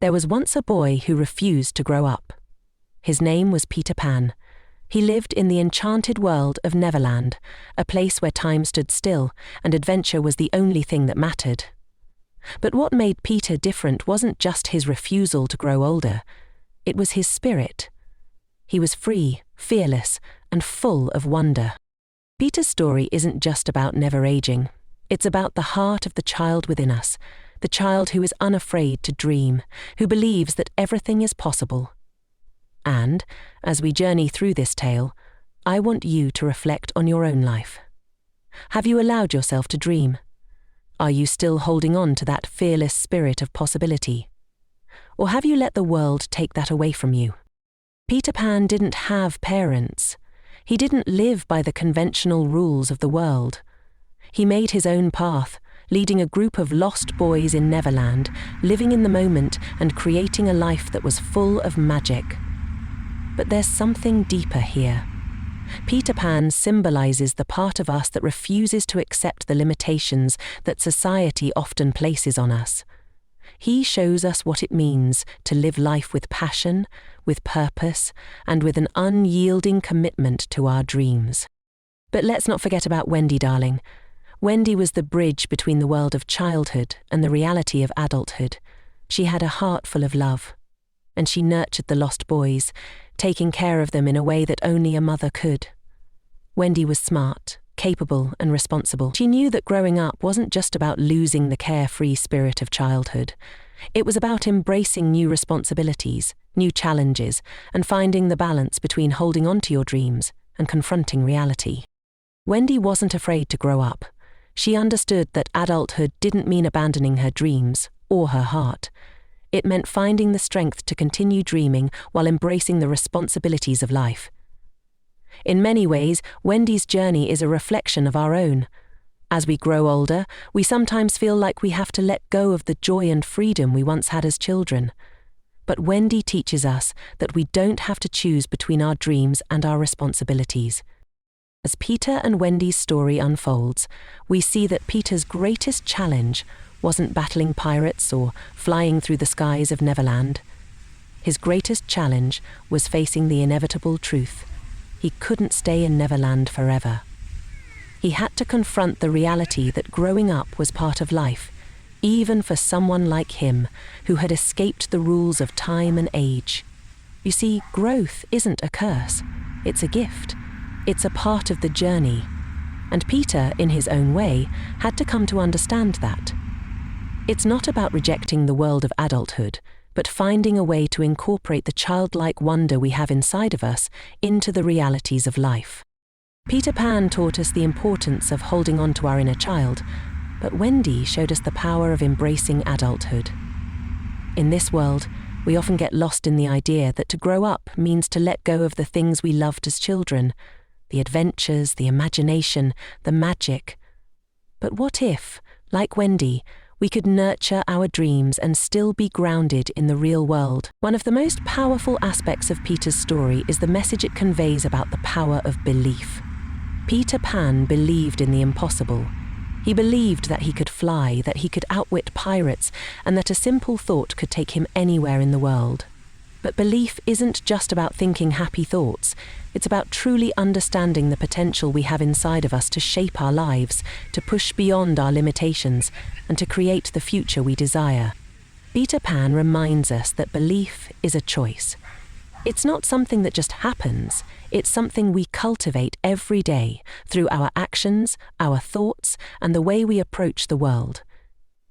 There was once a boy who refused to grow up. His name was Peter Pan. He lived in the enchanted world of Neverland, a place where time stood still and adventure was the only thing that mattered. But what made Peter different wasn't just his refusal to grow older. It was his spirit. He was free, fearless, and full of wonder. Peter's story isn't just about never aging. It's about the heart of the child within us, the child who is unafraid to dream, who believes that everything is possible. And, as we journey through this tale, I want you to reflect on your own life. Have you allowed yourself to dream? Are you still holding on to that fearless spirit of possibility? Or have you let the world take that away from you? Peter Pan didn't have parents. He didn't live by the conventional rules of the world. He made his own path, leading a group of lost boys in Neverland, living in the moment and creating a life that was full of magic. But there's something deeper here. Peter Pan symbolizes the part of us that refuses to accept the limitations that society often places on us. He shows us what it means to live life with passion, with purpose, and with an unyielding commitment to our dreams. But let's not forget about Wendy, darling. Wendy was the bridge between the world of childhood and the reality of adulthood. She had a heart full of love, and she nurtured the lost boys, taking care of them in a way that only a mother could. Wendy was smart, capable, and responsible. She knew that growing up wasn't just about losing the carefree spirit of childhood. It was about embracing new responsibilities, new challenges, and finding the balance between holding on to your dreams and confronting reality. Wendy wasn't afraid to grow up. She understood that adulthood didn't mean abandoning her dreams or her heart. It meant finding the strength to continue dreaming while embracing the responsibilities of life. In many ways, Wendy's journey is a reflection of our own. As we grow older, we sometimes feel like we have to let go of the joy and freedom we once had as children. But Wendy teaches us that we don't have to choose between our dreams and our responsibilities. As Peter and Wendy's story unfolds, we see that Peter's greatest challenge wasn't battling pirates or flying through the skies of Neverland. His greatest challenge was facing the inevitable truth. He couldn't stay in Neverland forever. He had to confront the reality that growing up was part of life, even for someone like him who had escaped the rules of time and age. You see, growth isn't a curse, it's a gift. It's a part of the journey, and Peter, in his own way, had to come to understand that. It's not about rejecting the world of adulthood, but finding a way to incorporate the childlike wonder we have inside of us into the realities of life. Peter Pan taught us the importance of holding on to our inner child, but Wendy showed us the power of embracing adulthood. In this world, we often get lost in the idea that to grow up means to let go of the things we loved as children, the adventures, the imagination, the magic. But what if, like Wendy, we could nurture our dreams and still be grounded in the real world? One of the most powerful aspects of Peter's story is the message it conveys about the power of belief. Peter Pan believed in the impossible. He believed that he could fly, that he could outwit pirates, and that a simple thought could take him anywhere in the world. But belief isn't just about thinking happy thoughts. It's about truly understanding the potential we have inside of us to shape our lives, to push beyond our limitations, and to create the future we desire. Peter Pan reminds us that belief is a choice. It's not something that just happens. It's something we cultivate every day through our actions, our thoughts, and the way we approach the world.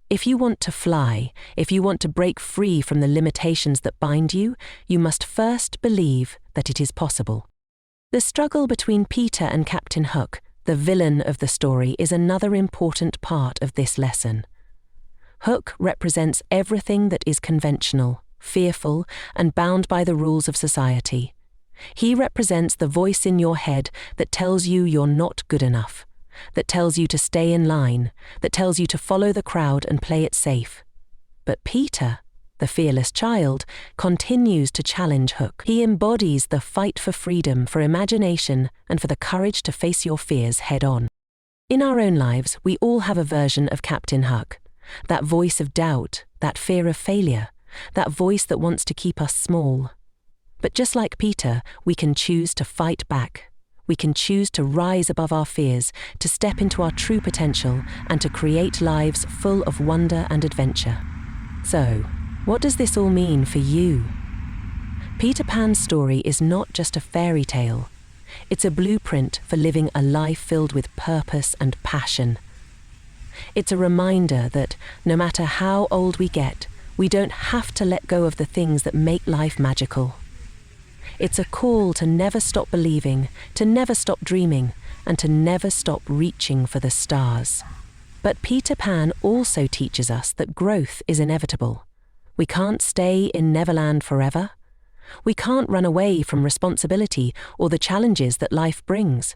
If you want to fly, if you want to break free from the limitations that bind you, you must first believe that it is possible. The struggle between Peter and Captain Hook, the villain of the story, is another important part of this lesson. Hook represents everything that is conventional, fearful, and bound by the rules of society. He represents the voice in your head that tells you you're not good enough, that tells you to stay in line, that tells you to follow the crowd and play it safe. But Peter, the fearless child, continues to challenge Hook. He embodies the fight for freedom, for imagination, and for the courage to face your fears head on. In our own lives, we all have a version of Captain Hook, that voice of doubt, that fear of failure, that voice that wants to keep us small. But just like Peter, we can choose to fight back. We can choose to rise above our fears, to step into our true potential, and to create lives full of wonder and adventure. So, what does this all mean for you? Peter Pan's story is not just a fairy tale. It's a blueprint for living a life filled with purpose and passion. It's a reminder that no matter how old we get, we don't have to let go of the things that make life magical. It's a call to never stop believing, to never stop dreaming, and to never stop reaching for the stars. But Peter Pan also teaches us that growth is inevitable. We can't stay in Neverland forever. We can't run away from responsibility or the challenges that life brings.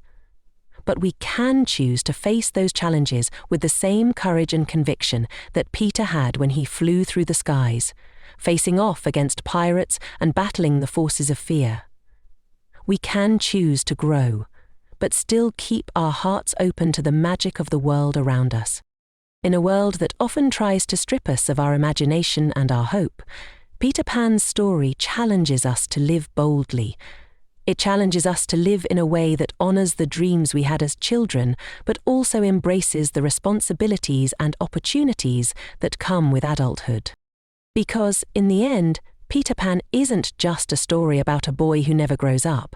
But we can choose to face those challenges with the same courage and conviction that Peter had when he flew through the skies, facing off against pirates and battling the forces of fear. We can choose to grow, but still keep our hearts open to the magic of the world around us. In a world that often tries to strip us of our imagination and our hope, Peter Pan's story challenges us to live boldly. It challenges us to live in a way that honors the dreams we had as children, but also embraces the responsibilities and opportunities that come with adulthood. Because, in the end, Peter Pan isn't just a story about a boy who never grows up.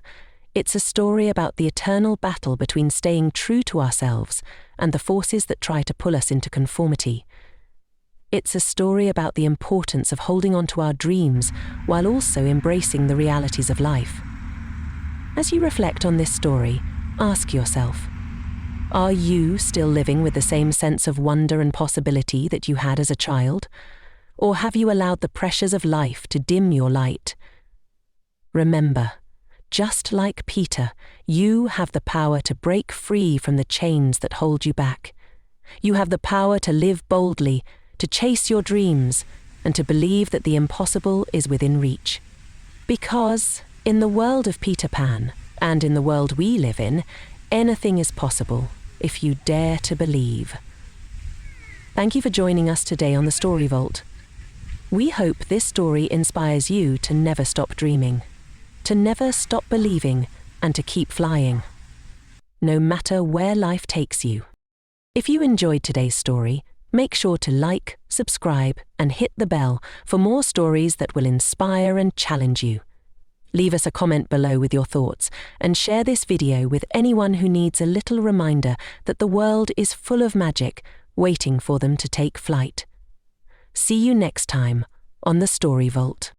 It's a story about the eternal battle between staying true to ourselves and the forces that try to pull us into conformity. It's a story about the importance of holding on to our dreams while also embracing the realities of life. As you reflect on this story, ask yourself, are you still living with the same sense of wonder and possibility that you had as a child? Or have you allowed the pressures of life to dim your light? Remember, just like Peter, you have the power to break free from the chains that hold you back. You have the power to live boldly, to chase your dreams, and to believe that the impossible is within reach. Because, in the world of Peter Pan, and in the world we live in, anything is possible if you dare to believe. Thank you for joining us today on the Story Vault. We hope this story inspires you to never stop dreaming, to never stop believing, and to keep flying, no matter where life takes you. If you enjoyed today's story, make sure to like, subscribe, and hit the bell for more stories that will inspire and challenge you. Leave us a comment below with your thoughts and share this video with anyone who needs a little reminder that the world is full of magic waiting for them to take flight. See you next time on the Story Vault.